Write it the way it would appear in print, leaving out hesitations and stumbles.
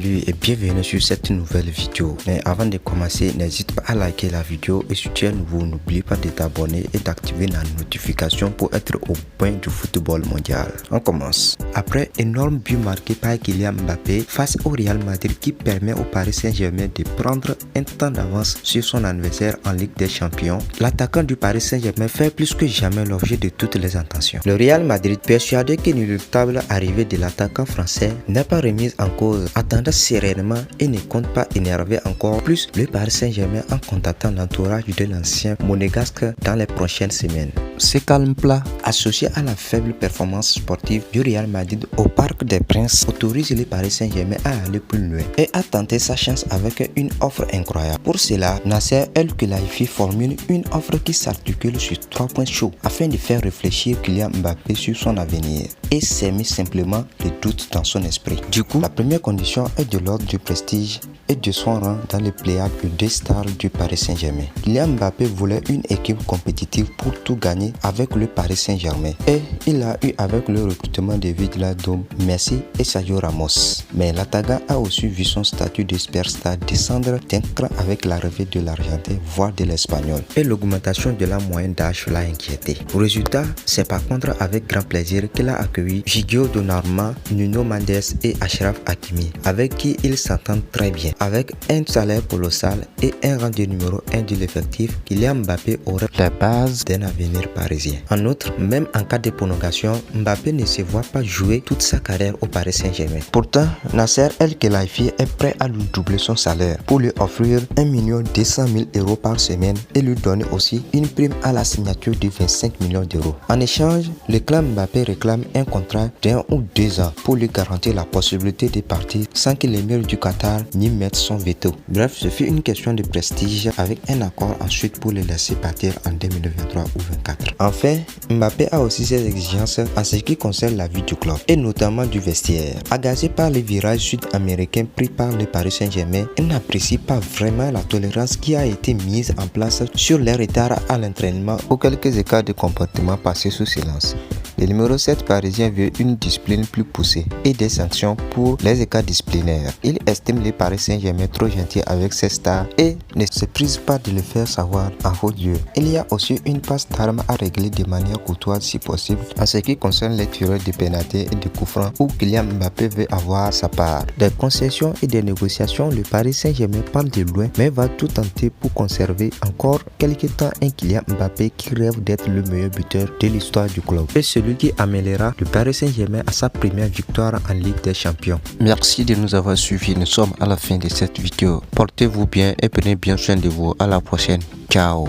Salut et bienvenue sur cette nouvelle vidéo. Mais avant de commencer, n'hésite pas à liker la vidéo et si tu es nouveau, n'oublie pas de t'abonner et d'activer la notification pour être au point du football mondial. On commence. Après énorme but marqué par Kylian Mbappé face au Real Madrid qui permet au Paris Saint-Germain de prendre un temps d'avance sur son adversaire en Ligue des Champions, l'attaquant du Paris Saint-Germain fait plus que jamais l'objet de toutes les attentions. Le Real Madrid, persuadé qu'une inéluctable arrivée de l'attaquant français n'est pas remise en cause, attendant sereinement et ne compte pas énerver encore plus le Paris Saint-Germain en contactant l'entourage de l'ancien monégasque dans les prochaines semaines. Ce calme plat, associé à la faible performance sportive du Real Madrid au Parc des Princes, autorise le Paris Saint-Germain à aller plus loin et à tenter sa chance avec une offre incroyable. Pour cela, Nasser El Khelaifi formule une offre qui s'articule sur 3 points chauds afin de faire réfléchir Kylian Mbappé sur son avenir et s'émet simplement le doute dans son esprit. Du coup, la première condition est de l'ordre du prestige et de son rang dans les pléiades de 2 stars du Paris Saint-Germain. Kylian Mbappé voulait une équipe compétitive pour tout gagner avec le Paris Saint-Germain et il a eu avec le recrutement de Wijnaldum, Messi et Sergio Ramos. Mais l'attaquant a aussi vu son statut de superstar descendre d'un cran avec l'arrivée de l'Argentin voire de l'Espagnol et l'augmentation de la moyenne d'âge l'a inquiété. Résultat, c'est par contre avec grand plaisir qu'il a accueilli Gigio Donnarumma, Nuno Mendes et Achraf Hakimi avec qui il s'entend très bien. Avec un salaire colossal et un rang de numéro 1 de l'effectif, Kylian Mbappé aurait la base d'un avenir parisien. En outre, même en cas de prolongation, Mbappé ne se voit pas jouer toute sa carrière au Paris Saint-Germain. Pourtant, Nasser El Khelaifi est prêt à lui doubler son salaire pour lui offrir 1 200 000 € par semaine et lui donner aussi une prime à la signature de 25 millions d'euros. En échange, le club Mbappé réclame un contrat d'1 ou 2 ans pour lui garantir la possibilité de partir sans que l'émir du Qatar n'y mette son veto. Bref, ce fut une question de prestige avec un accord ensuite pour le laisser partir en 2023 ou 2024. Enfin, Mbappé a aussi ses exigences en ce qui concerne la vie du club et notamment du vestiaire. Agacé par les virages sud-américains pris par le Paris Saint-Germain, il n'apprécie pas vraiment la tolérance qui a été mise en place sur les retards à l'entraînement ou quelques écarts de comportement passés sous silence. Le numéro 7 parisien veut une discipline plus poussée et des sanctions pour les écarts disciplinaires. Il estime les Paris Saint-Germain trop gentil avec ses stars et ne se prise pas de le faire savoir en haut lieu. Il y a aussi une passe d'armes à régler de manière courtoise si possible en ce qui concerne les tireurs de pénalité et de coups francs où Kylian Mbappé veut avoir sa part. Des concessions et des négociations, le Paris Saint-Germain parle de loin mais va tout tenter pour conserver encore quelques temps un Kylian Mbappé qui rêve d'être le meilleur buteur de l'histoire du club et celui qui amènera le Paris Saint-Germain à sa première victoire en Ligue des Champions. Merci de nous avoir suivis, nous sommes à la fin de cette vidéo. Portez-vous bien et prenez bien soin de vous. À la prochaine. Ciao.